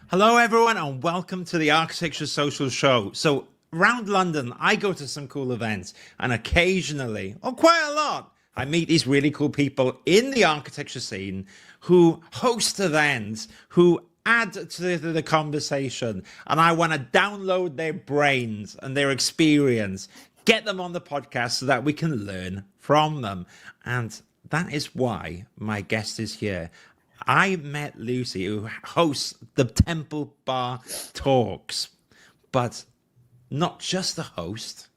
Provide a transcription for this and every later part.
Hello, everyone, and welcome to the Architecture Social Show. So, around London, I go to some cool events, and occasionally, or quite a lot, I meet these really cool people in the architecture scene who host events, who add to the conversation, and I want to download their brains and their experience, get them on the podcast so that we can learn from them. And that is why my guest is here. I met Lucy, who hosts the Temple Bar Talks, but not just the host.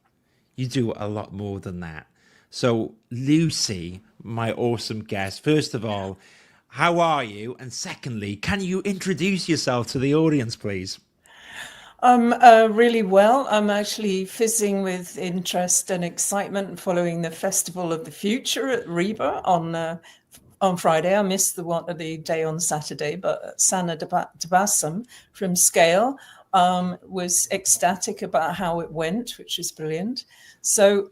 You do a lot more than that. So, Lucy, my awesome guest, first of all, how are you? And secondly, can you introduce yourself to the audience, please? I'm really well. I'm actually fizzing with interest and excitement following the Festival of the Future at Reba on Friday. I missed the day on Saturday, but Sana Tabassum from Scale was ecstatic about how it went, which is brilliant. So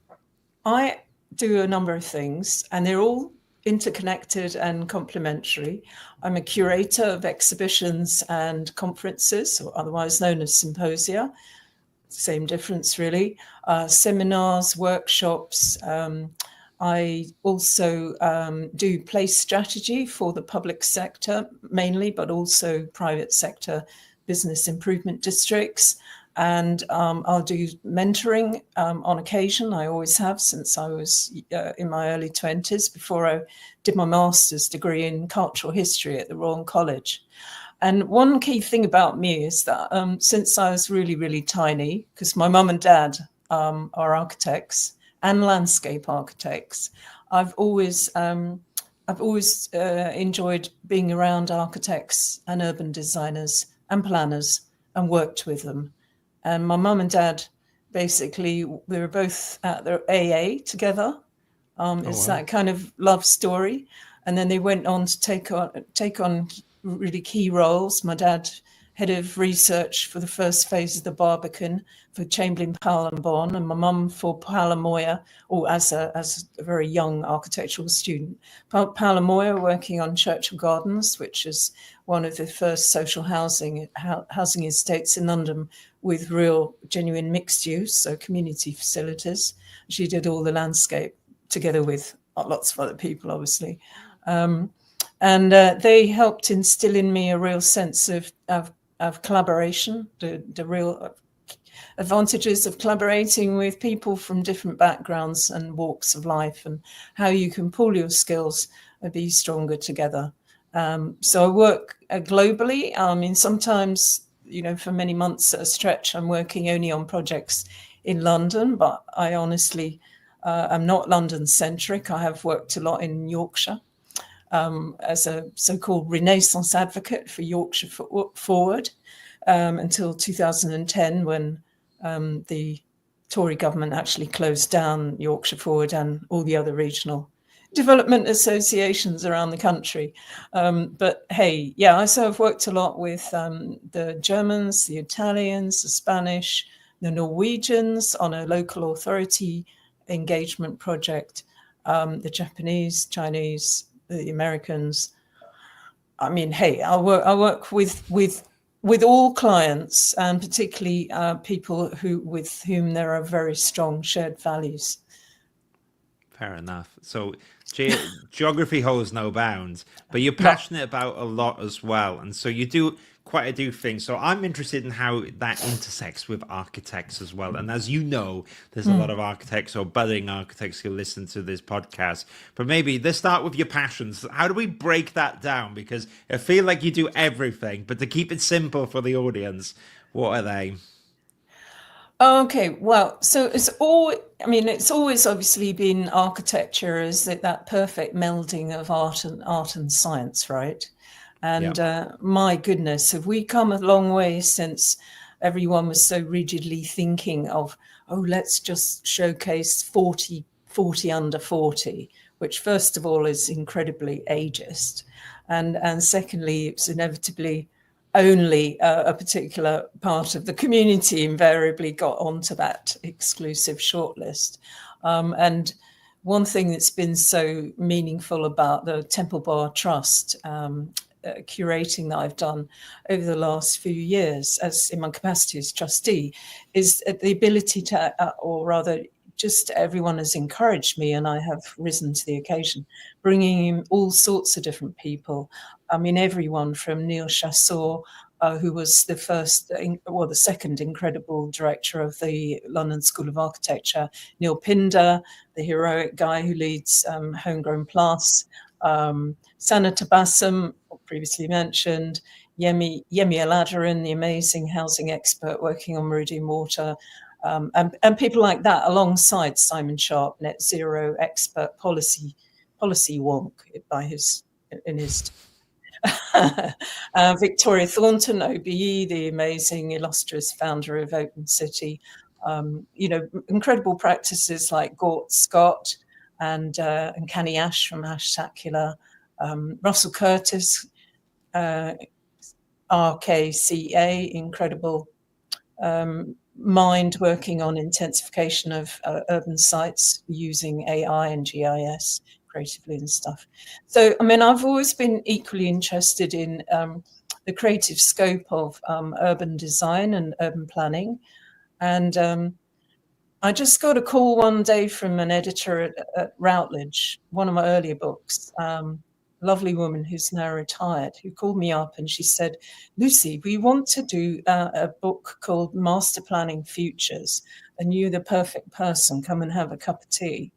I do a number of things, and they're all interconnected and complementary. I'm a curator of exhibitions and conferences, or otherwise known as symposia. Same difference, really. Seminars, workshops. I also do place strategy for the public sector mainly, but also private sector business improvement districts. And I'll do mentoring on occasion. I always have since I was in my early 20s, before I did my master's degree in cultural history at the Royal College. And one key thing about me is that since I was really, really tiny, because my mum and dad are architects and landscape architects, I've always enjoyed being around architects and urban designers and planners and worked with them. And my mum and dad, basically, we were both at their AA together. It's that kind of love story. And then they went on to take on really key roles. My dad, head of research for the first phase of the Barbican for Chamberlain, Powell and Bon, and my mum for Powell and Moyer, or as a very young architectural student. Powell and Moyer working on Churchill Gardens, which is one of the first social housing estates in London with real, genuine mixed use, so community facilities. She did all the landscape together with lots of other people, obviously. And they helped instill in me a real sense of collaboration, the real advantages of collaborating with people from different backgrounds and walks of life, and how you can pool your skills and be stronger together. So I work globally. I mean, sometimes, for many months at a stretch, I'm working only on projects in London, but I honestly am not London-centric. I have worked a lot in Yorkshire as a so-called Renaissance advocate for Yorkshire Forward until 2010, when the Tory government actually closed down Yorkshire Forward and all the other regional development associations around the country. But hey, yeah, so I've worked a lot with the Germans, the Italians, the Spanish, the Norwegians on a local authority engagement project, the Japanese, Chinese, the Americans. I mean, hey, I work with all clients, and particularly people with whom there are very strong shared values. Fair enough. So, geography holds no bounds, but you're passionate about a lot as well. And so you do quite a few things. So I'm interested in how that intersects with architects as well. And as you know, there's a lot of architects or budding architects who listen to this podcast. But maybe let's start with your passions. How do we break that down? Because I feel like you do everything, but to keep it simple for the audience, what are they? Okay, well, so it's always obviously been architecture as that perfect melding of art and science, right? And my goodness, have we come a long way since everyone was so rigidly thinking of, oh, let's just showcase 40 under 40, which first of all is incredibly ageist. And secondly, it's inevitably only a particular part of the community invariably got onto that exclusive shortlist. And one thing that's been so meaningful about the Temple Bar Trust curating that I've done over the last few years, as in my capacity as trustee, is the ability to, or rather, just everyone has encouraged me, and I have risen to the occasion, bringing in all sorts of different people. I mean, everyone from Neil Chassor, who was the second incredible director of the London School of Architecture, Neil Pinder, the heroic guy who leads Homegrown Plus, Sana Tabassum, previously mentioned, Yemi Aladarin, the amazing housing expert working on Meridian Water, and people like that, alongside Simon Sharp, net zero expert, policy wonk in his Victoria Thornton, OBE, the amazing illustrious founder of Open City, incredible practices like Gort Scott and Canny Ash from Ashtacular, Russell Curtis, RKCA, incredible mind working on intensification of urban sites using AI and GIS creatively and stuff. So, I mean, I've always been equally interested in the creative scope of urban design and urban planning. And I just got a call one day from an editor at Routledge, one of my earlier books, lovely woman who's now retired, who called me up and she said, Lucy, we want to do a book called Masterplanning Futures, and you're the perfect person, come and have a cup of tea.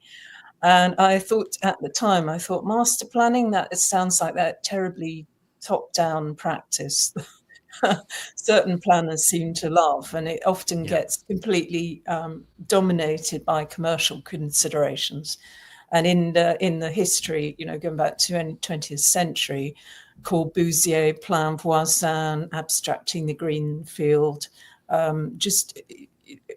And I thought at the time, master planning, that it sounds like that terribly top-down practice certain planners seem to love, and it often gets completely dominated by commercial considerations. And in the history, going back to the 20th century, Corbusier, Plan Voisin, abstracting the green field, just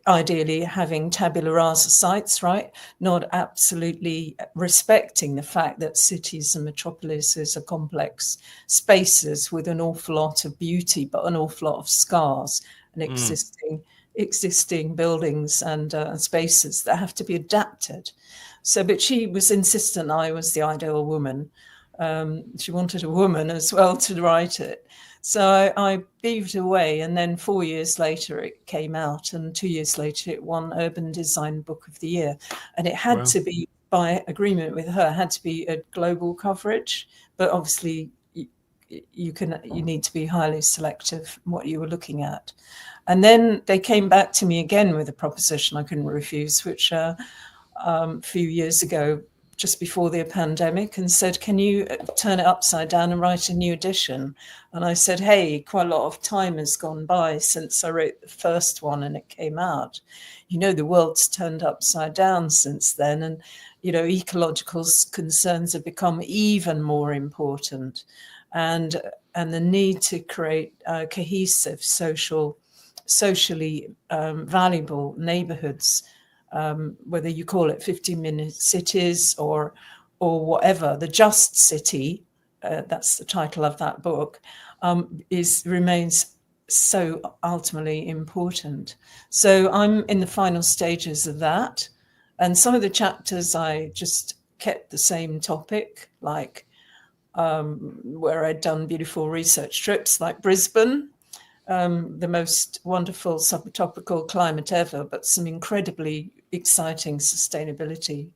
ideally having tabula rasa sites, right? Not absolutely respecting the fact that cities and metropolises are complex spaces with an awful lot of beauty, but an awful lot of scars and existing buildings and spaces that have to be adapted. So, but she was insistent I was the ideal woman. She wanted a woman as well to write it. So I beaved away, and then 4 years later it came out, and 2 years later it won Urban Design Book of the Year. And it had to be, by agreement with her, had to be a global coverage, but obviously you need to be highly selective in what you were looking at. And then they came back to me again with a proposition I couldn't refuse, which a few years ago, just before the pandemic, and said, can you turn it upside down and write a new edition? And I said, hey, quite a lot of time has gone by since I wrote the first one and it came out. The world's turned upside down since then. And, ecological concerns have become even more important. And the need to create cohesive, socially valuable neighborhoods, whether you call it 15-minute cities or whatever, the Just City, that's the title of that book, remains so ultimately important. So I'm in the final stages of that. And some of the chapters I just kept the same topic, like where I'd done beautiful research trips like Brisbane, the most wonderful subtropical climate ever, but some incredibly exciting sustainability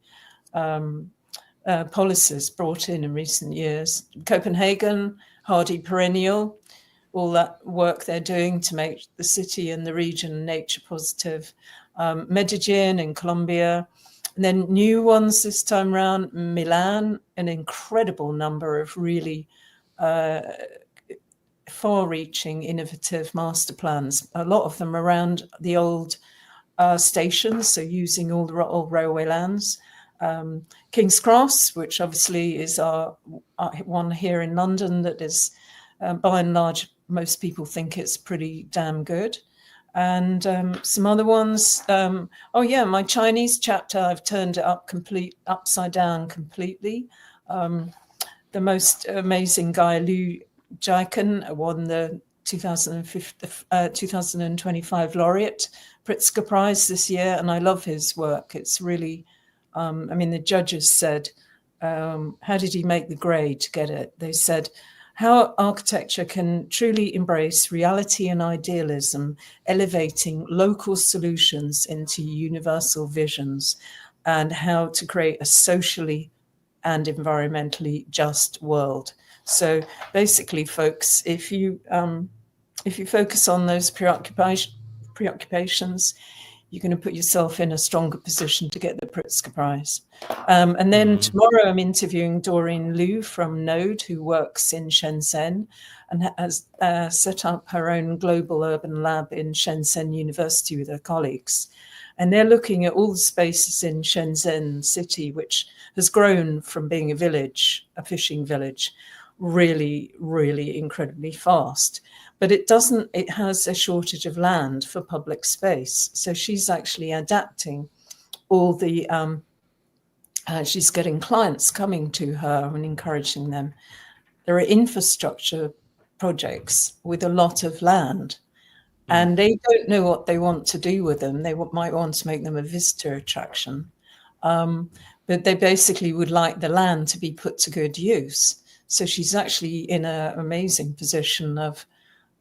policies brought in recent years. Copenhagen, hardy perennial, all that work they're doing to make the city and the region nature positive. Medellin in Colombia, and then new ones this time around, Milan, an incredible number of really far-reaching, innovative master plans, a lot of them around the old stations, so using all the old railway lands. King's Cross, which obviously is our one here in London that is, by and large, most people think it's pretty damn good. And some other ones. My Chinese chapter, I've turned it upside down completely. The most amazing guy, Liu Jiken, won the 2025 Laureate Pritzker Prize this year, and I love his work. It's really, the judges said, how did he make the grade to get it? They said, how architecture can truly embrace reality and idealism, elevating local solutions into universal visions, and how to create a socially and environmentally just world. So basically, folks, if you focus on those preoccupations, you're going to put yourself in a stronger position to get the Pritzker Prize. And then tomorrow I'm interviewing Doreen Liu from Node, who works in Shenzhen and has set up her own global urban lab in Shenzhen University with her colleagues. And they're looking at all the spaces in Shenzhen city, which has grown from being a village, a fishing village, really, really incredibly fast. But it has a shortage of land for public space. So she's actually adapting all the, she's getting clients coming to her and encouraging them. There are infrastructure projects with a lot of land, and they don't know what they want to do with them. They might want to make them a visitor attraction, but they basically would like the land to be put to good use. So she's actually in an amazing position of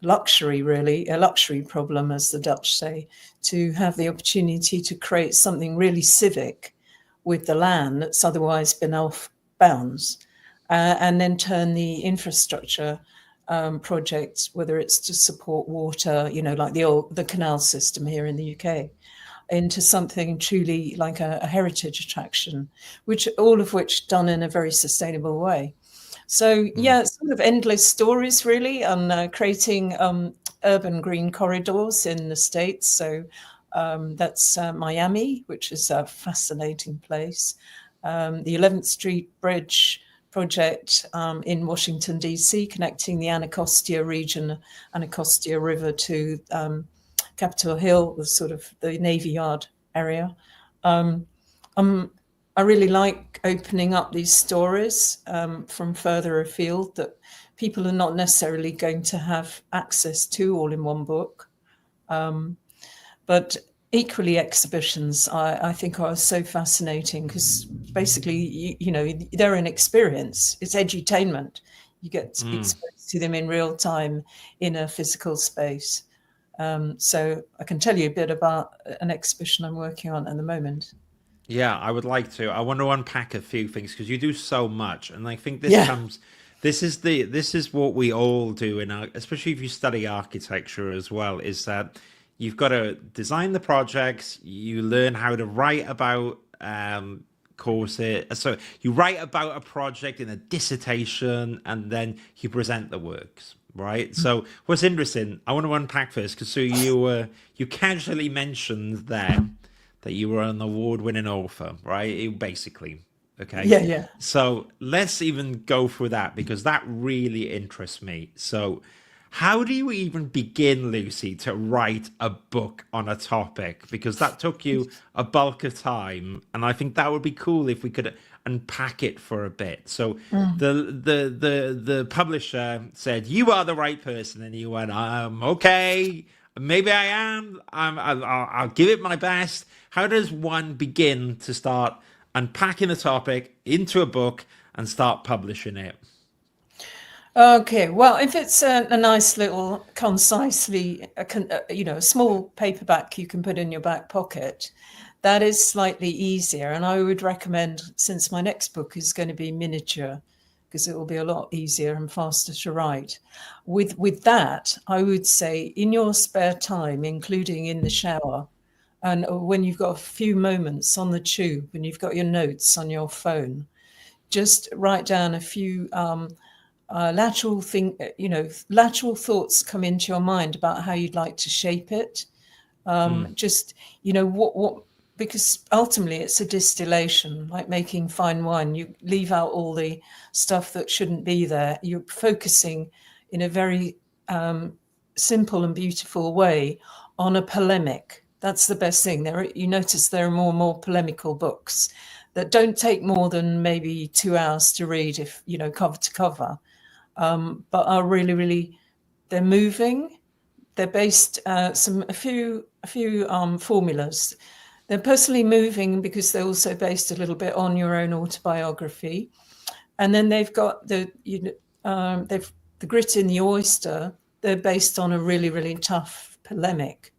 luxury, really, a luxury problem, as the Dutch say, to have the opportunity to create something really civic with the land that's otherwise been off bounds, and then turn the infrastructure projects, whether it's to support water, like the canal system here in the UK, into something truly like a heritage attraction, all of which done in a very sustainable way. So yeah, it's sort of endless stories really on creating urban green corridors in the States. So that's Miami, which is a fascinating place. The 11th Street Bridge project in Washington, D.C., connecting the Anacostia region, Anacostia River to Capitol Hill, the sort of the Navy Yard area. I really like opening up these stories from further afield that people are not necessarily going to have access to all in one book. But equally, exhibitions I think are so fascinating because basically, they're an experience. It's edutainment. You get exposed to them in real time in a physical space. So I can tell you a bit about an exhibition I'm working on at the moment. Yeah, I would like to. I want to unpack a few things because you do so much, and I think this is what we all do especially if you study architecture as well. Is that you've got to design the projects, you learn how to write about courses. So you write about a project in a dissertation, and then you present the works. Right. So what's interesting, I want to unpack first because you casually mentioned there that you were an award-winning author, right? Basically, okay? Yeah. So let's even go through that because that really interests me. So how do you even begin, Lucy, to write a book on a topic? Because that took you a bulk of time, and I think that would be cool if we could unpack it for a bit. So the publisher said, you are the right person, and you went, okay, maybe I am. I'll give it my best. How does one begin to start unpacking a topic into a book and start publishing it? Okay, well, if it's a nice little, concisely, a small paperback you can put in your back pocket, that is slightly easier. And I would recommend, since my next book is going to be miniature, because it will be a lot easier and faster to write. With that, I would say in your spare time, including in the shower, and when you've got a few moments on the tube and you've got your notes on your phone, just write down a few lateral thoughts come into your mind about how you'd like to shape it. Just, because ultimately it's a distillation, like making fine wine. You leave out all the stuff that shouldn't be there. You're focusing in a very simple and beautiful way on a polemic. That's the best thing. You notice there are more and more polemical books that don't take more than maybe 2 hours to read, if cover to cover, but are really, really, they're moving. They're based a few formulas. They're personally moving because they're also based a little bit on your own autobiography, and then they've got they've The Grit in the Oyster, they're based on a really, really tough polemic.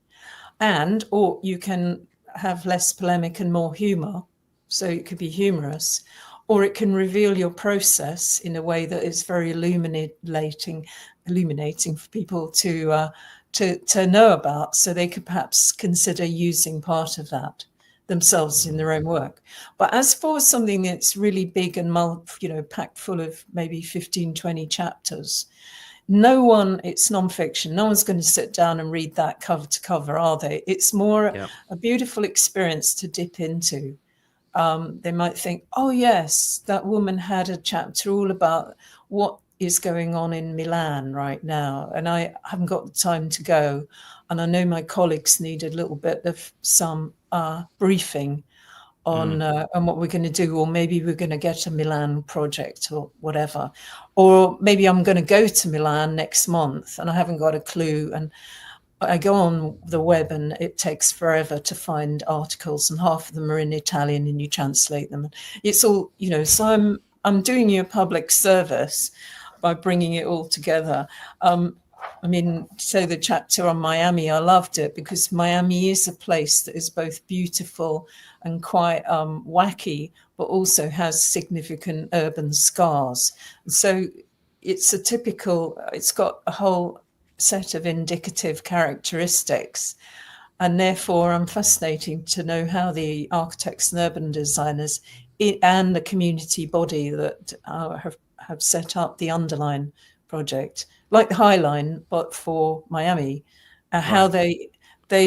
Or you can have less polemic and more humor. So it could be humorous, or it can reveal your process in a way that is very illuminating for people to know about, so they could perhaps consider using part of that themselves in their own work. But as for something that's really big and packed full of maybe 15, 20 chapters, it's nonfiction. No one's going to sit down and read that cover to cover, are they? It's more a beautiful experience to dip into. They might think, oh yes, that woman had a chapter all about what is going on in Milan right now, and I haven't got the time to go. And I know my colleagues need a little bit of some briefing on what we're going to do, or maybe we're going to get a Milan project or whatever, or maybe I'm going to go to Milan next month and I haven't got a clue, and I go on the web and it takes forever to find articles, and half of them are in Italian and you translate them. It's all, so I'm doing you a public service by bringing it all together. So the chapter on Miami, I loved it because Miami is a place that is both beautiful and quite wacky, but also has significant urban scars. So it's got a whole set of indicative characteristics. And therefore, I'm fascinating to know how the architects and urban designers and the community body that have set up the Underline project, like the High Line, but for Miami, how they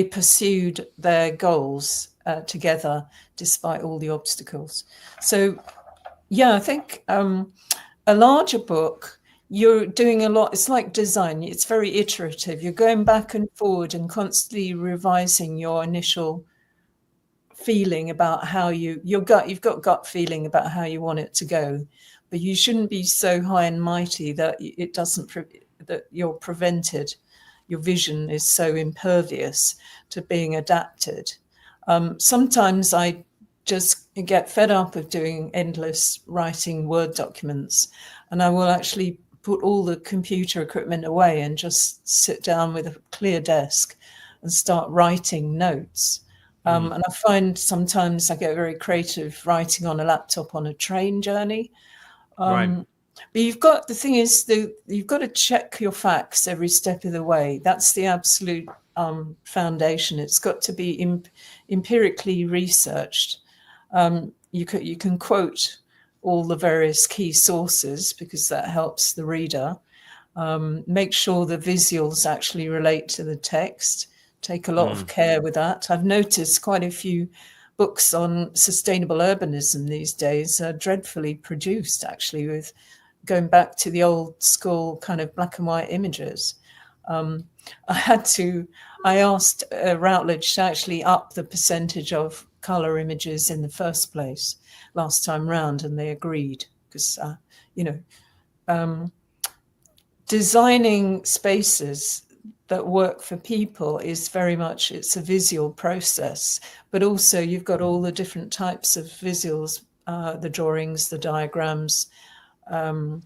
pursued their goals together despite all the obstacles. So, I think a larger book, you're doing a lot. It's like design. It's very iterative. You're going back and forward and constantly revising your initial feeling about how you've got gut feeling about how you want it to go, but you shouldn't be so high and mighty that that you're prevented. Your vision is so impervious to being adapted. Sometimes I just get fed up of doing endless writing Word documents, and I will actually put all the computer equipment away and just sit down with a clear desk and start writing notes. And I find sometimes I get very creative writing on a laptop on a train journey. But you've got to check your facts every step of the way. That's the absolute foundation. It's got to be empirically researched. You can quote all the various key sources because that helps the reader. Make sure the visuals actually relate to the text. Take a lot of care with that. I've noticed quite a few books on sustainable urbanism these days are dreadfully produced, actually, with going back to the old school kind of black and white images. I asked Routledge to actually up the percentage of colour images in the first place last time round, and they agreed because, designing spaces that work for people is very much, it's a visual process, but also you've got all the different types of visuals, the drawings, the diagrams, the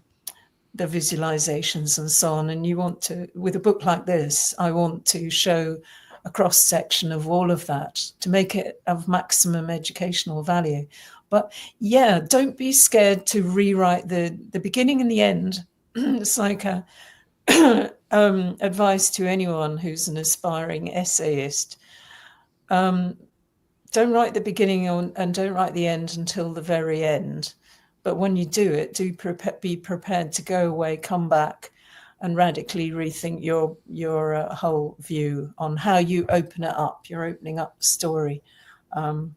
visualizations and so on. And you want to, with a book like this, I want to show a cross section of all of that to make it of maximum educational value. But don't be scared to rewrite the beginning and the end. It's like a advice to anyone who's an aspiring essayist. Don't write the beginning and don't write the end until the very end. But when you do it, be prepared to go away, come back, and radically rethink your whole view on how you open it up. You're opening up the story. Don't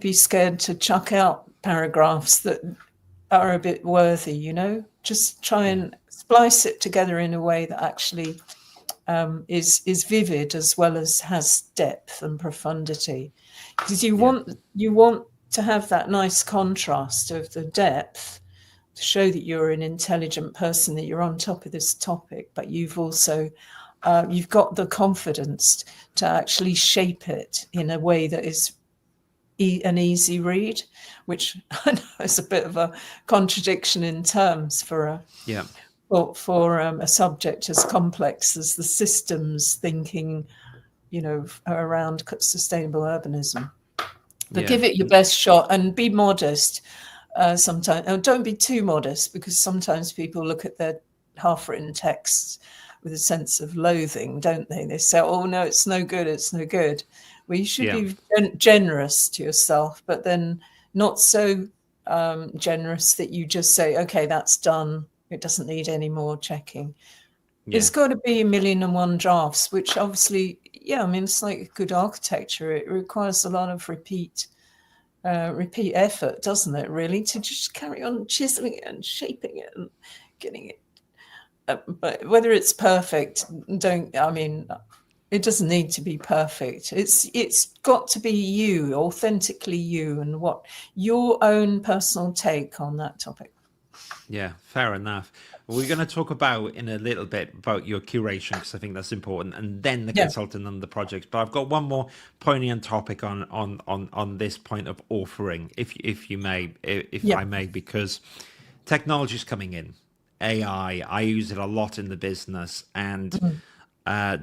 be scared to chuck out paragraphs that are a bit worthy, just try and splice it together in a way that actually is vivid as well as has depth and profundity, because you want to have that nice contrast of the depth to show that you're an intelligent person, that you're on top of this topic, but you've also you've got the confidence to actually shape it in a way that is an easy read, which I know is a bit of a contradiction in terms for a a subject as complex as the systems thinking, around sustainable urbanism. But give it your best shot and be modest. Sometimes, don't be too modest, because sometimes people look at their half-written texts with a sense of loathing, don't they? They say, "Oh no, it's no good. It's no good." Well, you should be generous to yourself, but then not so generous that you just say, "Okay, that's done. It doesn't need any more checking." It's got to be 1,000,001 drafts, which obviously, it's like good architecture. It requires a lot of repeat effort, doesn't it, really, to just carry on chiseling it and shaping it and getting it. But whether it's perfect, it doesn't need to be perfect. It's got to be you, authentically you, and what your own personal take on that topic. Yeah, fair enough. We're going to talk about in a little bit about your curation, because I think that's important, and then the consultant and the projects. But I've got one more poignant topic on this point of authoring, if I may, because technology is coming in. AI, I use it a lot in the business, and I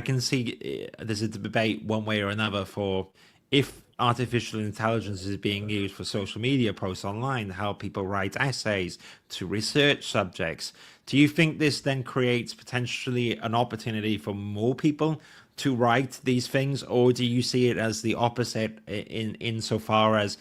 can see there's a debate one way or another for if artificial intelligence is being used for social media posts online, how people write essays, to research subjects. Do you think this then creates potentially an opportunity for more people to write these things, or do you see it as the opposite insofar as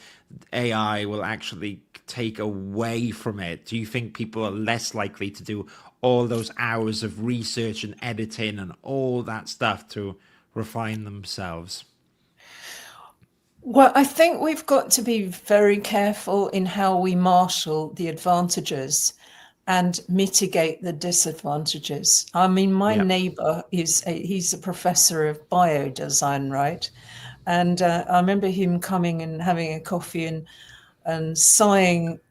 AI will actually take away from it? Do you think people are less likely to do all those hours of research and editing and all that stuff to refine themselves? Well, I think we've got to be very careful in how we marshal the advantages and mitigate the disadvantages. I mean, my neighbor he's a professor of biodesign, right? And I remember him coming and having a coffee and sighing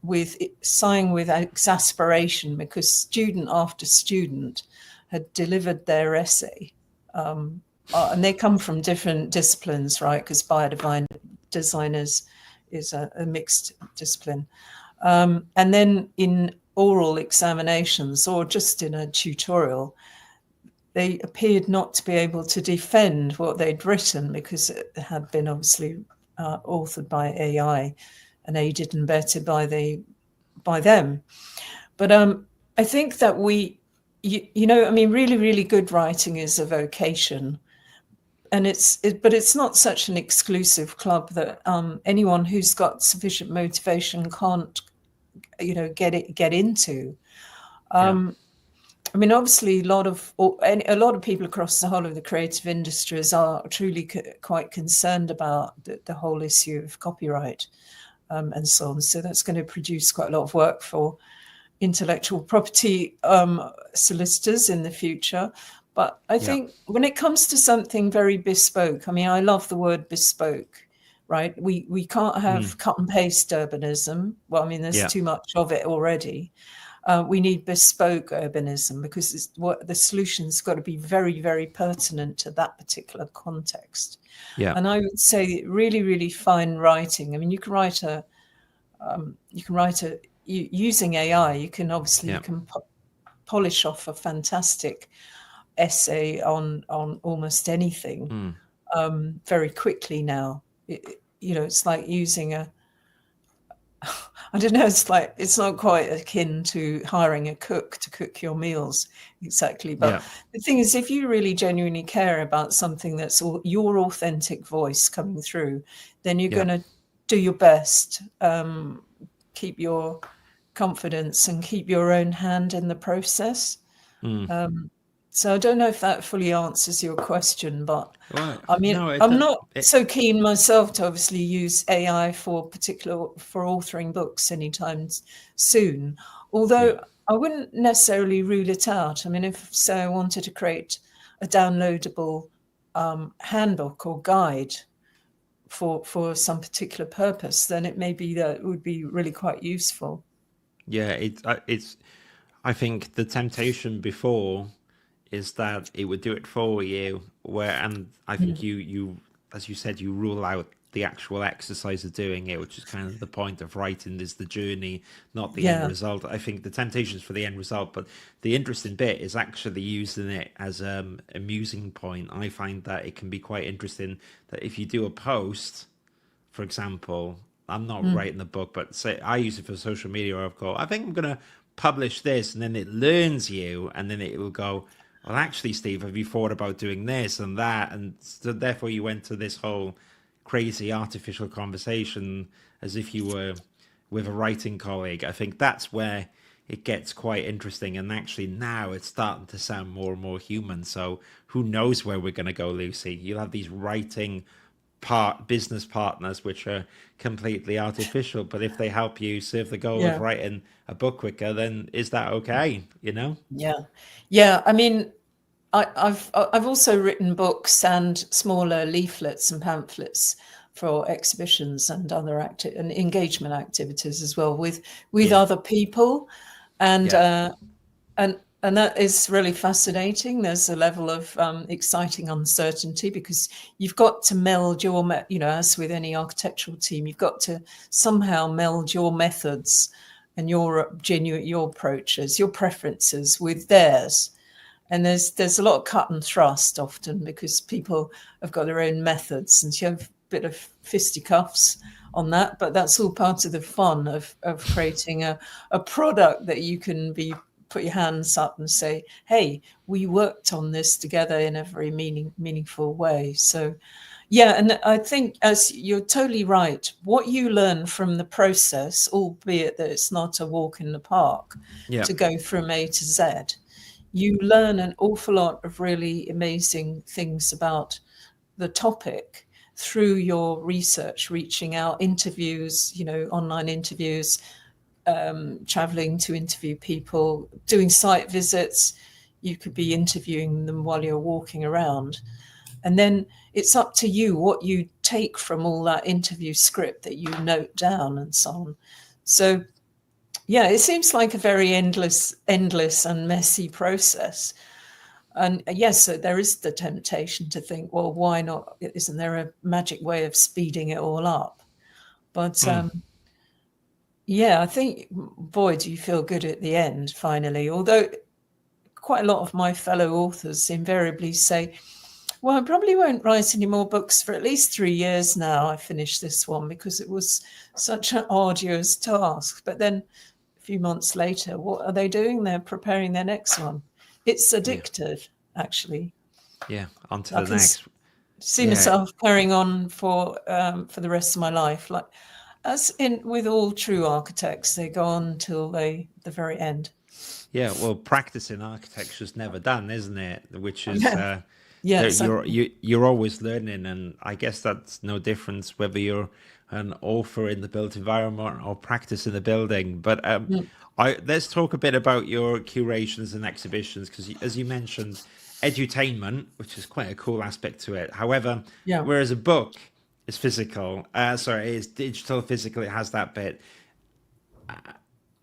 with exasperation because student after student had delivered their essay. And they come from different disciplines, right? Because designers is a mixed discipline. And then in oral examinations or just in a tutorial, they appeared not to be able to defend what they'd written because it had been obviously authored by AI and aided and abetted by them. But I think that really, really good writing is a vocation. And but it's not such an exclusive club that anyone who's got sufficient motivation can't, get into. Obviously, a lot of people across the whole of the creative industries are truly quite concerned about the whole issue of copyright and so on. So that's going to produce quite a lot of work for intellectual property solicitors in the future. But I think when it comes to something very bespoke, I love the word bespoke, right? We can't have cut and paste urbanism. Well, there's too much of it already. We need bespoke urbanism because the solution's got to be very, very pertinent to that particular context. Yeah. And I would say really, really fine writing. You can write using AI. You can obviously polish off a fantastic essay on almost anything very quickly now. It's like using I don't know, it's not quite akin to hiring a cook to cook your meals exactly. But the thing is, if you really genuinely care about something that's your authentic voice coming through, then you're going to do your best, keep your confidence and keep your own hand in the process. So I don't know if that fully answers your question, but I'm not so keen myself to obviously use AI for authoring books anytime soon. Although I wouldn't necessarily rule it out. If say I wanted to create a downloadable handbook or guide for some particular purpose, then it may be that it would be really quite useful. Yeah, it's. I think the temptation before is that it would do it for you, and I think you as you said, you rule out the actual exercise of doing it, which is kind of the point of writing, is the journey, not the end Yeah. result. I think the temptation is for the end result, but the interesting bit is actually using it as a musing point. I find that it can be quite interesting that if you do a post, for example, I'm not Mm. writing the book, but say I use it for social media, or I've got, I think I'm going to publish this, and then it learns you, and then it will go, well, actually, Steve, have you thought about doing this and that? And so therefore you went to this whole crazy artificial conversation as if you were with a writing colleague. I think that's where it gets quite interesting. And actually now it's starting to sound more and more human. So who knows where we're going to go, Lucy? You'll have these writing business partners which are completely artificial, but if they help you serve the goal of Yeah. writing a book quicker, then is that okay? You know? Yeah. Yeah. I mean, I've also written books and smaller leaflets and pamphlets for exhibitions and other and engagement activities as well with Yeah. other people, and Yeah. and that is really fascinating. There's a level of exciting uncertainty because you've got to meld your, as with any architectural team, you've got to somehow meld your methods and your approaches, your preferences with theirs. And there's a lot of cut and thrust often because people have got their own methods, and you have a bit of fisticuffs on that. But that's all part of the fun of creating a product that you can put your hands up and say, hey, we worked on this together in a very meaningful way. So yeah, and I think, as you're totally right, what you learn from the process, albeit that it's not a walk in the park, Yeah. to go from A to Z, you learn an awful lot of really amazing things about the topic through your research, reaching out, interviews, online interviews, traveling to interview people, doing site visits. You could be interviewing them while you're walking around. And then it's up to you what you take from all that interview script that you note down and so on. So yeah, it seems like a very endless and messy process. And yes, there is the temptation to think, well, why not? Isn't there a magic way of speeding it all up? But yeah, I think, boy, do you feel good at the end, finally. Although quite a lot of my fellow authors invariably say, well, I probably won't write any more books for at least 3 years now. I finished this one because it was such an arduous task. But then a few months later, what are they doing? They're preparing their next one. It's addictive, actually. Yeah. On to I the can next. see Yeah. myself carrying on for the rest of my life. Like, as in with all true architects, they go on till the very end. Yeah, well, practicing architecture is never done, isn't it? Which is Yeah. Yeah, exactly. you're always learning, and I guess that's no difference whether you're an author in the built environment or practice in the building. But let's talk a bit about your curations and exhibitions, because as you mentioned, edutainment, which is quite a cool aspect to it. However, Yeah. whereas a book is physical, is digital, physical, it has that bit.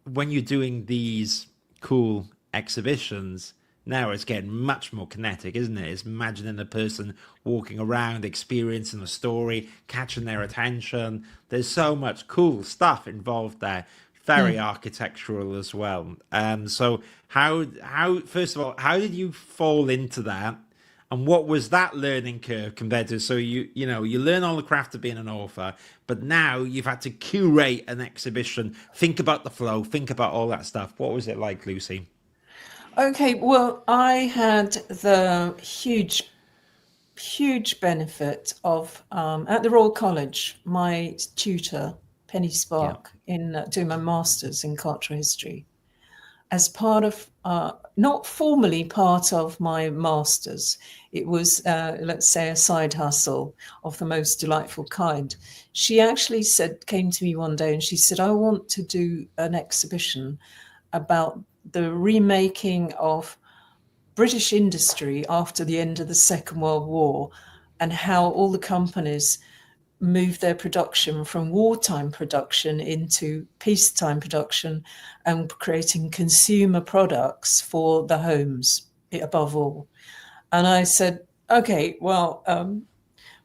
When you're doing these cool exhibitions, now it's getting much more kinetic, isn't it? It's imagining a person walking around, experiencing a story, catching their attention. There's so much cool stuff involved there. Very architectural as well. So how first of all, how did you fall into that? And what was that learning curve compared to, so you learn all the craft of being an author, but now you've had to curate an exhibition, think about the flow, think about all that stuff. What was it like, Lucy? Okay, well, I had the huge benefit of, at the Royal College, my tutor, Penny Yeah. Spark, in doing my master's in cultural history, as part of, not formally part of my master's. It was, let's say, a side hustle of the most delightful kind. She actually came to me one day and she said, I want to do an exhibition about the remaking of British industry after the end of the Second World War, and how all the companies moved their production from wartime production into peacetime production and creating consumer products for the homes above all. And I said, okay, well,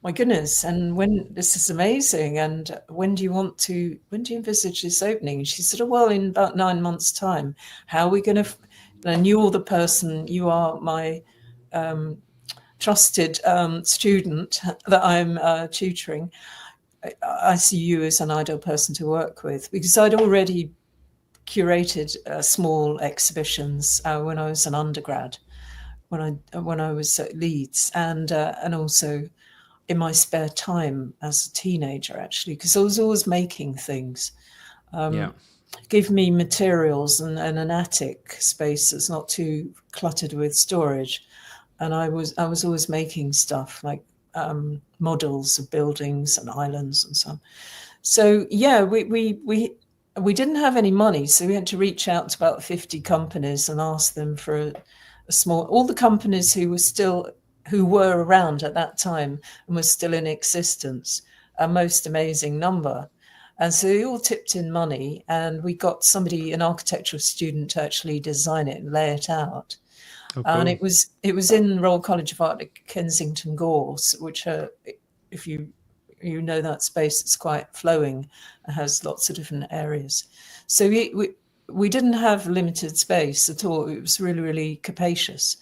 my goodness, and when this is amazing, and when do you envisage this opening? And she said, oh, well, in about 9 months' time. How are we going to, and you're the person, you are my trusted student that I'm tutoring. I see you as an ideal person to work with, because I'd already curated small exhibitions when I was an undergrad, when I was at Leeds, and also in my spare time as a teenager, actually, because I was always making things. Give me materials and an attic space that's not too cluttered with storage, and I was always making stuff like models of buildings and islands and so on. So yeah, we didn't have any money, so we had to reach out to about 50 companies and ask them for a small, all the companies who were around at that time and were still in existence, a most amazing number. And so they all tipped in money, and we got somebody, an architectural student, to actually design it and lay it out. Oh, cool. And it was in Royal College of Art at Kensington Gauls, which if you know that space, it's quite flowing. It has lots of different areas. So we didn't have limited space at all. It was really, really capacious.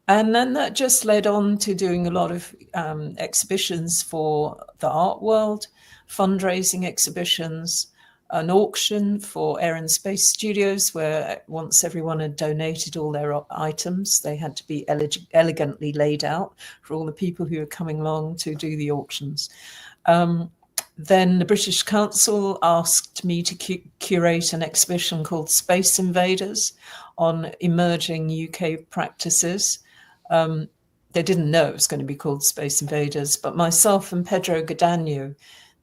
And then that just led on to doing a lot of exhibitions for the art world, fundraising exhibitions, an auction for Air and Space Studios, where once everyone had donated all their items, they had to be elegantly laid out for all the people who were coming along to do the auctions. Then the British Council asked me to curate an exhibition called Space Invaders on emerging UK practices. They didn't know it was going to be called Space Invaders, but myself and Pedro Gadanho,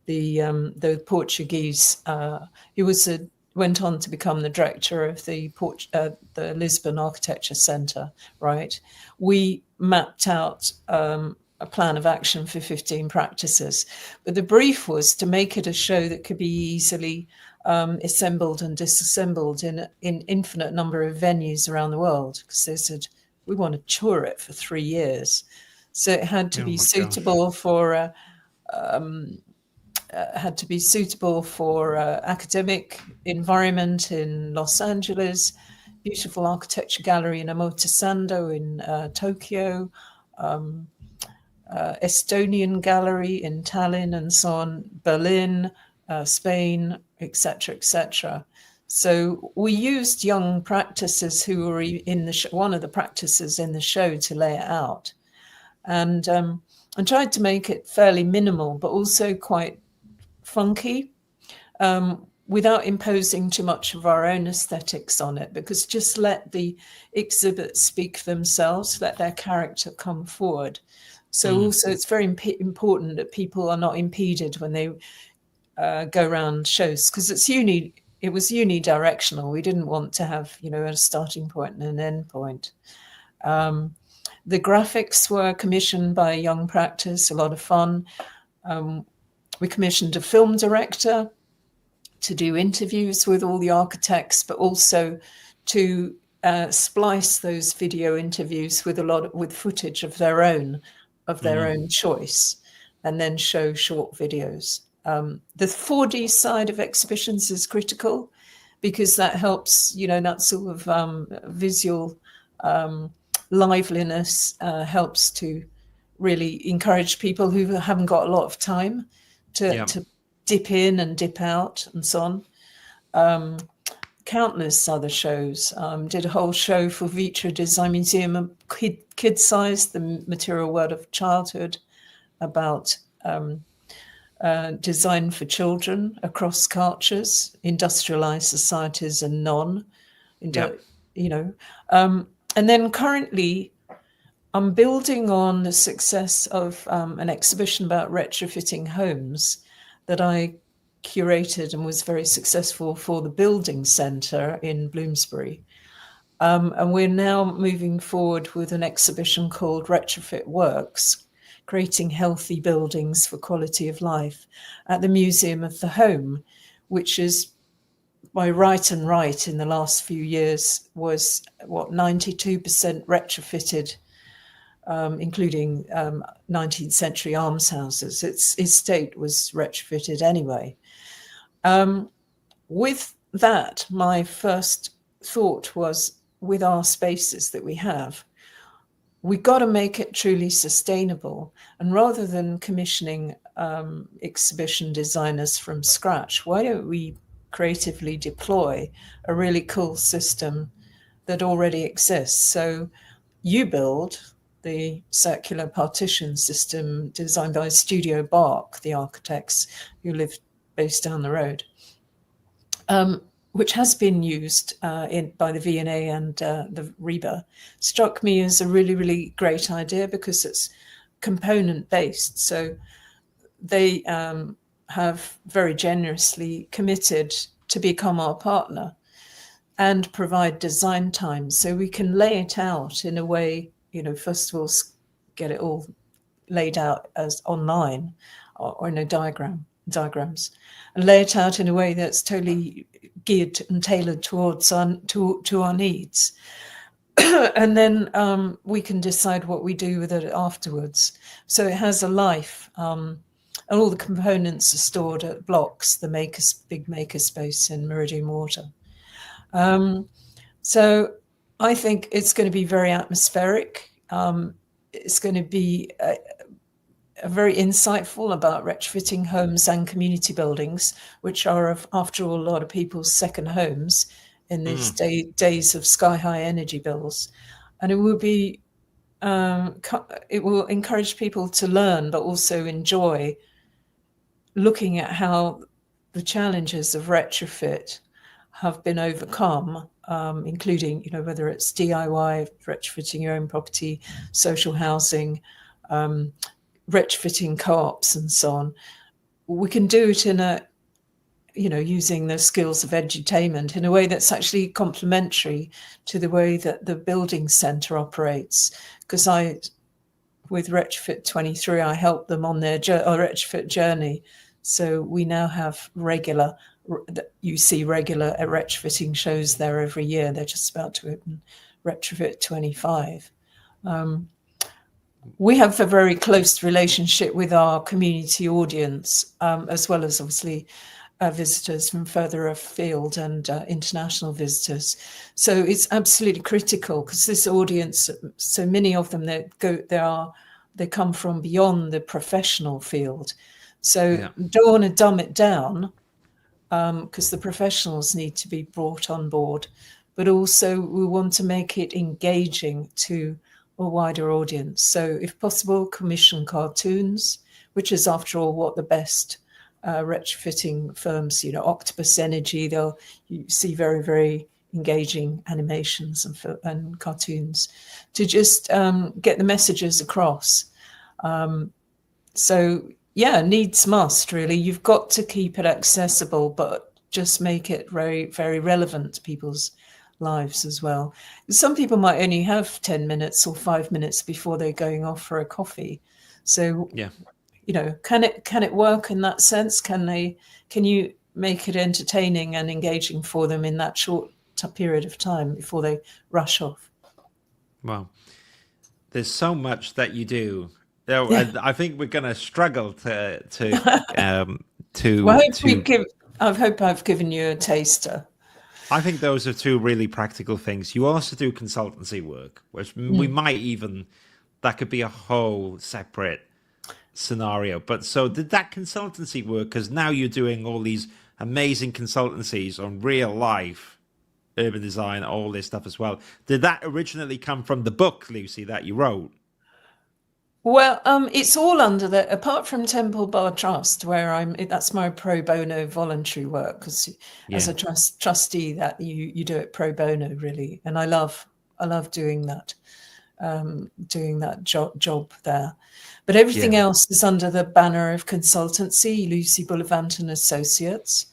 the Portuguese, who went on to become the director of the Lisbon Architecture Centre, right? We mapped out a plan of action for 15 practices, but the brief was to make it a show that could be easily assembled and disassembled in infinite number of venues around the world, because they said, we want to tour it for 3 years. So it had to be suitable for academic environment in Los Angeles, beautiful architecture gallery in Omotesando in Tokyo, Estonian gallery in Tallinn and so on, Berlin, Spain, etc., etc. So we used young practices who were in one of the practices in the show to lay it out, and tried to make it fairly minimal, but also quite funky, without imposing too much of our own aesthetics on it, because just let the exhibits speak for themselves, let their character come forward. So also it's very important that people are not impeded when they go around shows, because it was unidirectional. We didn't want to have, a starting point and an end point. The graphics were commissioned by a young practice, a lot of fun. We commissioned a film director to do interviews with all the architects, but also to splice those video interviews with footage of their own choice, and then show short videos. The 4D side of exhibitions is critical, because that helps, that sort of visual liveliness helps to really encourage people who haven't got a lot of time to dip in and dip out and so on. Countless other shows. Did a whole show for Vitra Design Museum, kid size, the material world of childhood, about design for children across cultures, industrialized societies and non, and then currently I'm building on the success of an exhibition about retrofitting homes that I curated and was very successful for the Building Centre in Bloomsbury. And we're now moving forward with an exhibition called Retrofit Works, Creating Healthy Buildings for Quality of Life, at the Museum of the Home, which is, by right in the last few years, was 92% retrofitted including 19th century almshouses. Its estate was retrofitted anyway. With that, my first thought was, with our spaces that we have, we got to make it truly sustainable. And rather than commissioning exhibition designers from scratch, why don't we creatively deploy a really cool system that already exists? So UBuild, the circular partition system designed by Studio Bark, the architects who live based down the road, which has been used by the V&A and the REBA, struck me as a really, really great idea because it's component-based. So they have very generously committed to become our partner and provide design time. So we can lay it out in a way, first of all, get it all laid out as online or in a diagrams, and lay it out in a way that's totally geared and tailored towards to our needs. And then we can decide what we do with it afterwards. So it has a life, and all the components are stored at Blocks, the big makerspace in Meridian Water. So I think it's going to be very atmospheric. It's going to be very insightful about retrofitting homes and community buildings, which are, after all, a lot of people's second homes in these days of sky-high energy bills. And it will be, it will encourage people to learn, but also enjoy looking at how the challenges of retrofit have been overcome, including, whether it's DIY, retrofitting your own property, social housing, retrofitting co-ops and so on. We can do it in a, using the skills of edutainment in a way that's actually complementary to the way that the building centre operates. Because with Retrofit 23, I helped them on their retrofit journey. So we now have regular retrofitting shows there every year. They're just about to open Retrofit 25. We have a very close relationship with our community audience, as well as obviously visitors from further afield and international visitors. So it's absolutely critical because this audience, so many of them, they come from beyond the professional field. So don't want to dumb it down because the professionals need to be brought on board, but also we want to make it engaging to a wider audience. So if possible, commission cartoons, which is after all what the best retrofitting firms, Octopus Energy, you see very, very engaging animations and cartoons to just get the messages across. Needs must, really. You've got to keep it accessible, but just make it very, very relevant to people's lives as well. Some people might only have 10 minutes or 5 minutes before they're going off for a coffee. So, can it work in that sense? Can you make it entertaining and engaging for them in that short period of time before they rush off? Well, there's so much that you do. I think we're going to struggle to I hope I've given you a taster. I think those are two really practical things. You also do consultancy work, which we might even, that could be a whole separate scenario. But so did that consultancy work, because now you're doing all these amazing consultancies on real life urban design, all this stuff as well. Did that originally come from the book, Lucy, that you wrote? Well, it's all under apart from Temple Bar Trust, where that's my pro bono voluntary work, because as a trustee, that you do it pro bono, really. And I love doing that, job there. But everything else is under the banner of consultancy, Lucy Bullivant and Associates.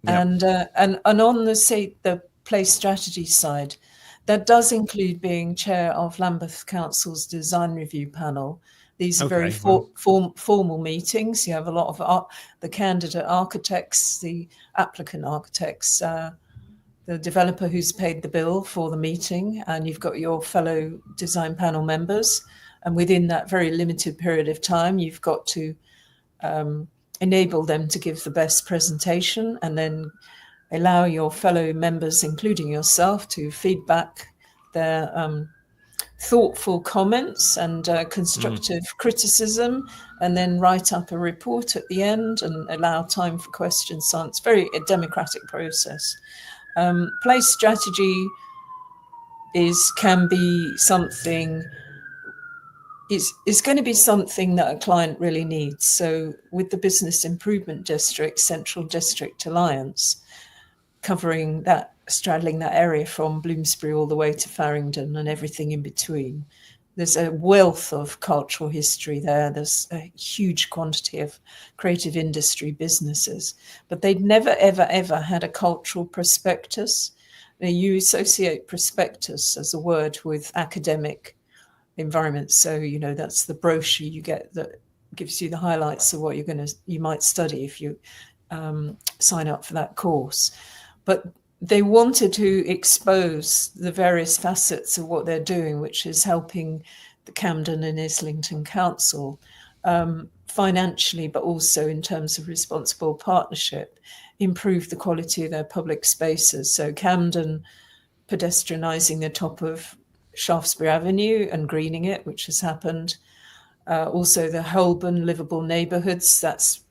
And on the place strategy side, that does include being chair of Lambeth Council's design review panel. These are very formal meetings. You have a lot of the candidate architects, the applicant architects, the developer who's paid the bill for the meeting, and you've got your fellow design panel members. And within that very limited period of time, you've got to enable them to give the best presentation, and then allow your fellow members, including yourself, to feedback their thoughtful comments and constructive criticism, and then write up a report at the end and allow time for questions. So it's very a democratic process. Place strategy can be something, is going to be something that a client really needs. So with the Business Improvement District, Central District Alliance, covering that, straddling that area from Bloomsbury all the way to Farringdon and everything in between, there's a wealth of cultural history there. There's a huge quantity of creative industry businesses, but they'd never, ever, ever had a cultural prospectus. Now, you associate prospectus as a word with academic environments. So, you know, that's the brochure you get that gives you the highlights of what you might study if you sign up for that course. But they wanted to expose the various facets of what they're doing, which is helping the Camden and Islington Council financially, but also in terms of responsible partnership, improve the quality of their public spaces. So Camden pedestrianising the top of Shaftesbury Avenue and greening it, which has happened. Also the Holborn livable neighbourhoods, that's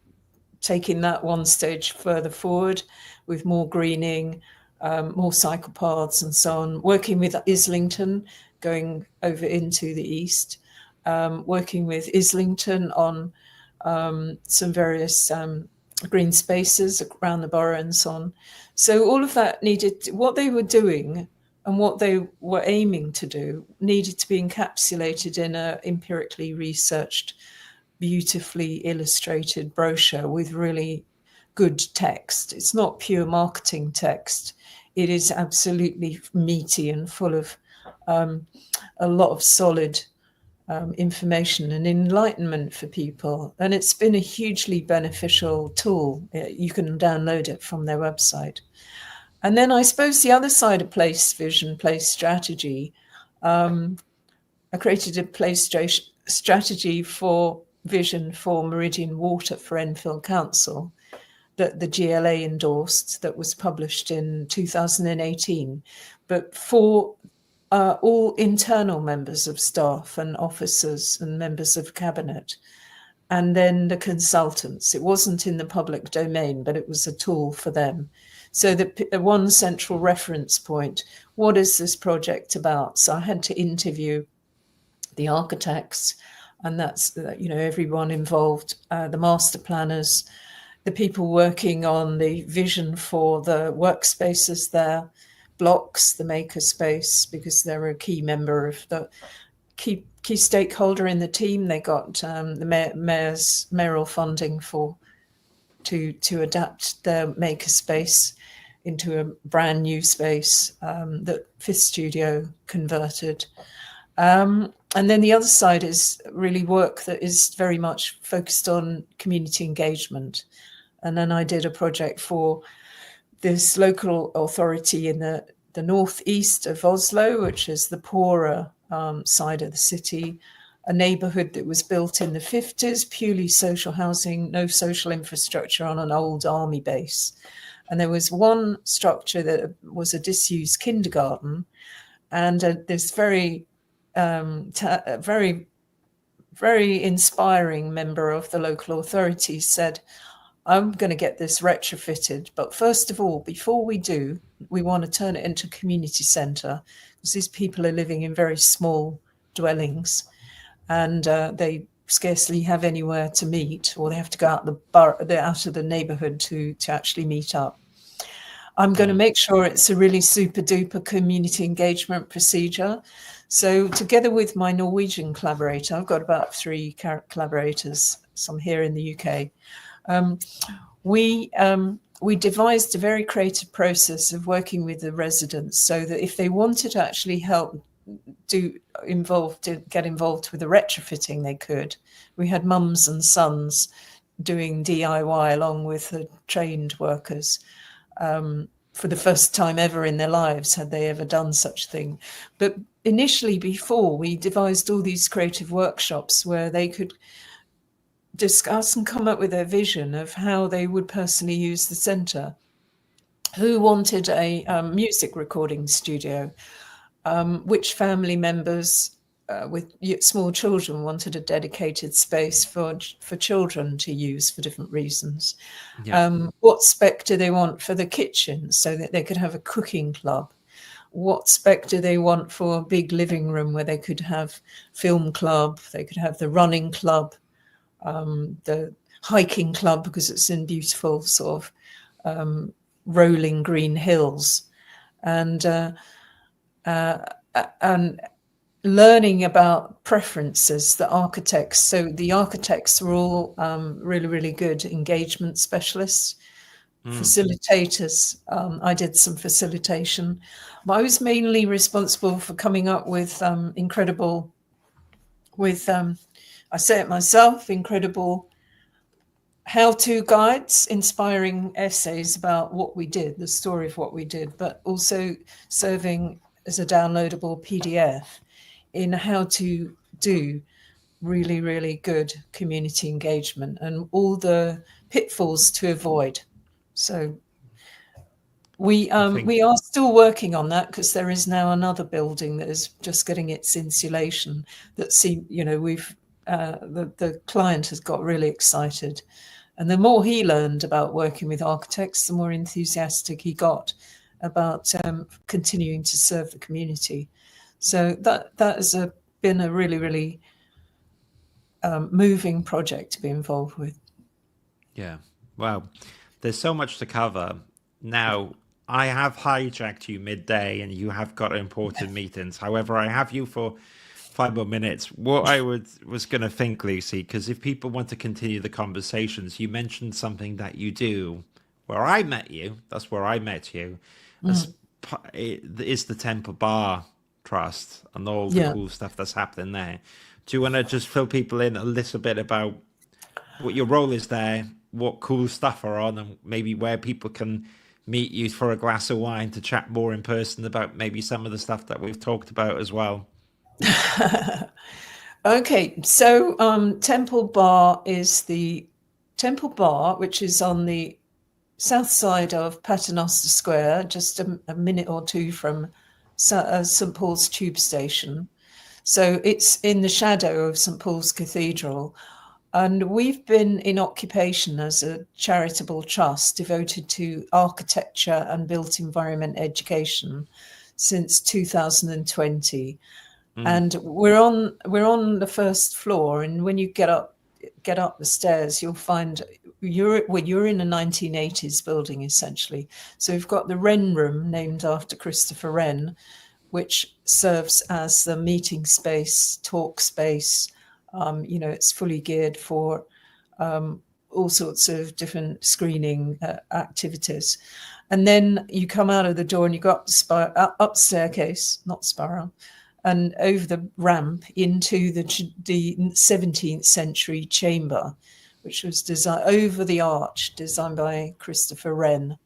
taking that one stage further forward with more greening, more cycle paths and so on. Working with Islington, going over into the east, working with Islington on some various green spaces around the borough and so on. So all of that needed, what they were doing and what they were aiming to do needed to be encapsulated in a empirically researched, beautifully illustrated brochure with really good text. It's not pure marketing text. It is absolutely meaty and full of a lot of solid information and enlightenment for people. And it's been a hugely beneficial tool. You can download it from their website. And then I suppose the other side of place vision, place strategy, I created a place strategy for vision for Meridian Water for Enfield Council that the GLA endorsed, that was published in 2018, but for all internal members of staff and officers and members of cabinet, and then the consultants. It wasn't in the public domain, but it was a tool for them. So the one central reference point, what is this project about? So I had to interview the architects, and that's, you know, everyone involved, the master planners, the people working on the vision for the workspaces there, blocks, the makerspace, because they're a key member of the key stakeholder in the team. They got the mayor's mayoral funding to adapt their makerspace into a brand new space that Fifth Studio converted. And then the other side is really work that is very much focused on community engagement. And then I did a project for this local authority in the northeast of Oslo, which is the poorer side of the city, a neighborhood that was built in the 50s, purely social housing, no social infrastructure, on an old army base. And there was one structure that was a disused kindergarten, and this very inspiring member of the local authorities said, I'm going to get this retrofitted, but first of all, before we do, we want to turn it into a community centre, because these people are living in very small dwellings, and they scarcely have anywhere to meet, or they have to go out out of the neighbourhood to actually meet up. I'm going to make sure it's a really super duper community engagement procedure. So together with my Norwegian collaborator, I've got about 3 collaborators, some here in the UK. We devised a very creative process of working with the residents, so that if they wanted to actually help get involved with the retrofitting, they could. We had mums and sons doing DIY along with the trained workers for the first time ever in their lives had they ever done such a thing. But initially, before, we devised all these creative workshops where they could discuss and come up with their vision of how they would personally use the centre. Who wanted a music recording studio? Which family members with small children wanted a dedicated space for children to use for different reasons? Yeah. What spec do they want for the kitchen so that they could have a cooking club? What spec do they want for a big living room where they could have film club, they could have the running club, the hiking club because it's in beautiful sort of rolling green hills, and learning about preferences, the architects. So the architects were all really, really good engagement specialists, facilitators. I did some facilitation. I was mainly responsible for coming up with incredible, I say it myself, incredible how-to guides, inspiring essays about what we did, the story of what we did, but also serving as a downloadable PDF in how to do really, really good community engagement and all the pitfalls to avoid. So we are still working on that because there is now another building that is just getting its insulation that we've the client has got really excited. And the more he learned about working with architects, the more enthusiastic he got about continuing to serve the community. So that has been a really, really moving project to be involved with. Yeah. Wow. There's so much to cover. Now, I have hijacked you midday and you have got important meetings. However, I have you for 5 more minutes. What I was going to think, Lucy, because if people want to continue the conversations, you mentioned something that you do where I met you. That's where I met you. Is the Temple Bar Trust and all the cool stuff that's happening there. Do you want to just fill people in a little bit about what your role is there, what cool stuff are on, and maybe where people can meet you for a glass of wine to chat more in person about maybe some of the stuff that we've talked about as well? Okay, so Temple Bar is the Temple Bar, which is on the south side of Paternoster Square, just a minute or two from St Paul's Tube Station. So it's in the shadow of St Paul's Cathedral. And we've been in occupation as a charitable trust devoted to architecture and built environment education since 2020. And we're on the first floor, and when you get up the stairs, you'll find you're in a 1980s building essentially. So we've got the Wren Room, named after Christopher Wren, which serves as the meeting space, talk space. It's fully geared for all sorts of different screening activities. And then you come out of the door and you go up staircase, not spiral, and over the ramp into the 17th century chamber, which was designed over the arch, designed by Christopher Wren.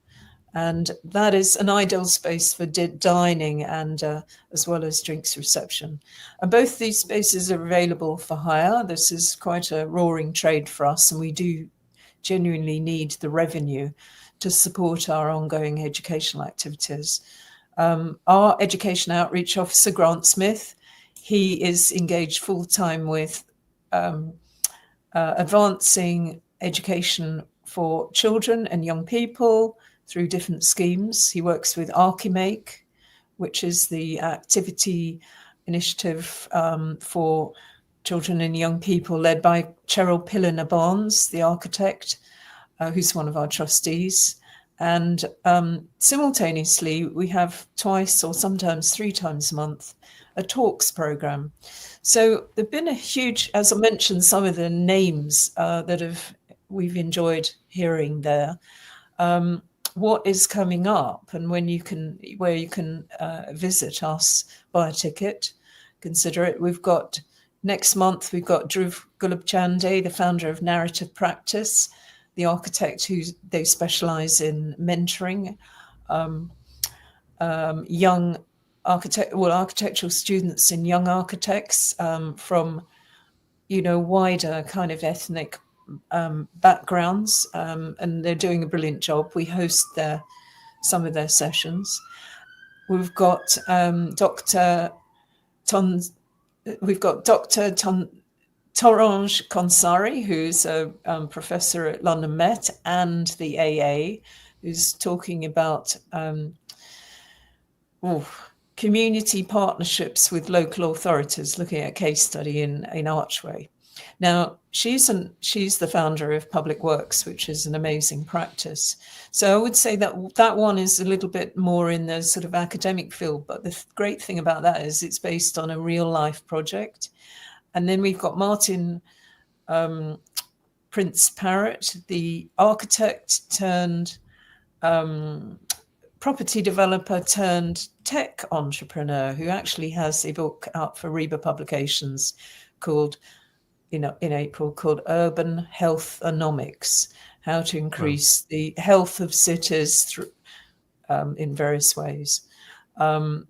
And that is an ideal space for dining and as well as drinks reception. And both these spaces are available for hire. This is quite a roaring trade for us, and we do genuinely need the revenue to support our ongoing educational activities. Our education outreach officer, Grant Smith, he is engaged full-time with advancing education for children and young people through different schemes. He works with Archimake, which is the activity initiative for children and young people led by Cheryl Pilliner-Barnes, the architect, who's one of our trustees. And simultaneously, we have twice or sometimes 3 times a month a talks program. So there've been a huge, as I mentioned, some of the names that we've enjoyed hearing there. What is coming up and where you can visit us, buy a ticket, consider it. We've got next month, we've got Dhruv Gulabchande, the founder of Narrative Practice, the architect they specialize in mentoring young architectural students and young architects from, wider kind of ethnic backgrounds, and they're doing a brilliant job. We host some of their sessions. We've got Dr. Torange Konsari, who's a professor at London Met and the AA, who's talking about community partnerships with local authorities, looking at a case study in Archway. Now, she's the founder of Public Works, which is an amazing practice. So I would say that one is a little bit more in the sort of academic field, but the great thing about that is it's based on a real life project. And then we've got Martin Prince Parrott, the architect turned property developer turned tech entrepreneur, who actually has a book out for Reba Publications called, in April, called Urban Health-onomics, how to increase the health of cities through, in various ways,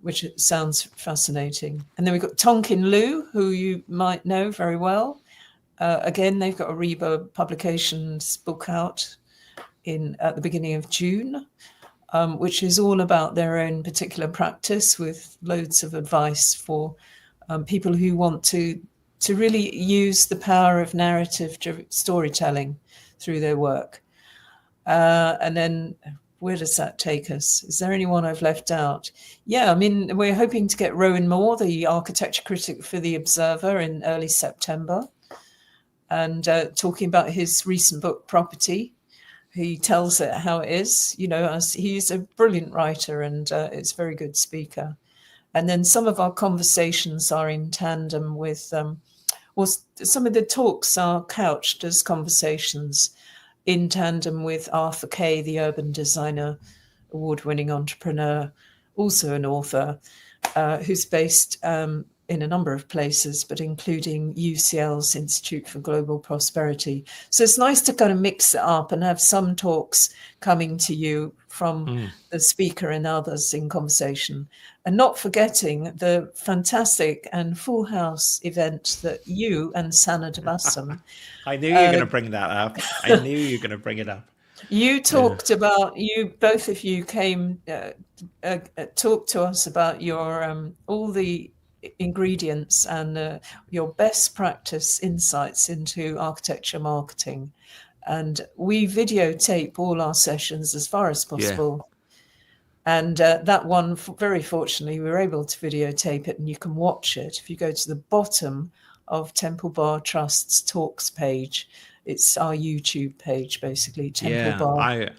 which sounds fascinating. And then we've got Tonkin Liu, who you might know very well. Again, they've got a Reba Publications book out at the beginning of June, which is all about their own particular practice, with loads of advice for people who want to really use the power of narrative storytelling through their work. And then where does that take us? Is there anyone I've left out? Yeah, I mean, we're hoping to get Rowan Moore, the architecture critic for The Observer, in early September, and talking about his recent book, Property. He tells it how it is, as he's a brilliant writer and it's a very good speaker. And then some of our conversations are in tandem with, some of the talks are couched as conversations in tandem with Arthur Kay, the urban designer, award-winning entrepreneur, also an author, who's based in a number of places, but including UCL's Institute for Global Prosperity. So it's nice to kind of mix it up and have some talks coming to you from the speaker and others in conversation, and not forgetting the fantastic and full house event that you and Sana Debassam. I knew you were going to bring that up. I knew you were going to bring it up. You talked about, both of you came, talked to us about your, all the ingredients and your best practice insights into architecture marketing. And we videotape all our sessions as far as possible. Yeah. And that one, very fortunately, we were able to videotape it, and you can watch it. If you go to the bottom of Temple Bar Trust's talks page, it's our YouTube page, basically. Temple Bar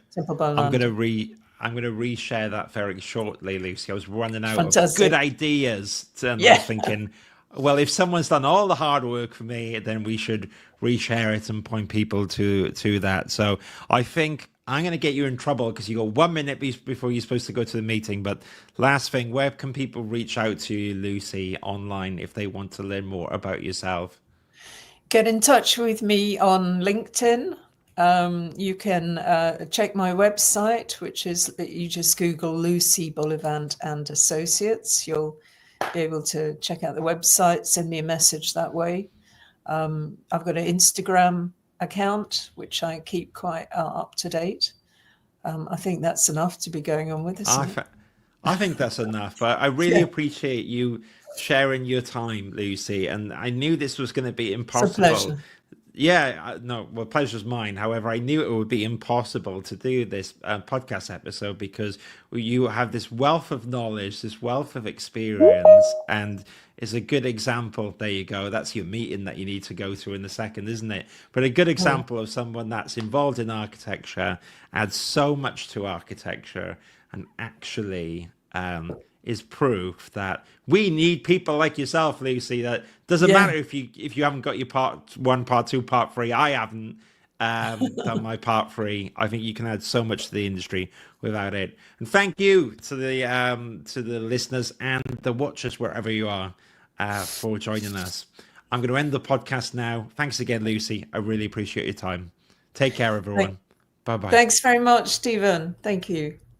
London. I'm going to reshare that very shortly, Lucy. I was running out of good ideas, and I was thinking, well, if someone's done all the hard work for me, then we should reshare it and point people to that. So I think I'm going to get you in trouble because you got 1 minute before you're supposed to go to the meeting. But last thing, where can people reach out to you, Lucy, online if they want to learn more about yourself? Get in touch with me on LinkedIn. You can check my website, which is, you just Google Lucy Bullivant and Associates. You'll be able to check out the website, send me a message that way. I've got an Instagram account, which I keep quite up to date. I think that's enough to be going on with. I think that's enough. But I really appreciate you sharing your time, Lucy. And I knew this was going to be impossible. It's a pleasure. Yeah, no, well, pleasure's mine. However, I knew it would be impossible to do this podcast episode because you have this wealth of knowledge, this wealth of experience, and it's a good example. There you go. That's your meeting that you need to go through in a second, isn't it? But a good example of someone that's involved in architecture, adds so much to architecture, and actually is proof that we need people like yourself, Lucy. That doesn't matter if you haven't got your part 1, part 2, part 3. I haven't done my part 3. I think you can add so much to the industry without it. And thank you to the listeners and the watchers wherever you are for joining us. I'm going to end the podcast now. Thanks again, Lucy. I really appreciate your time. Take care, everyone. Bye bye. Thanks very much, Stephen. Thank you.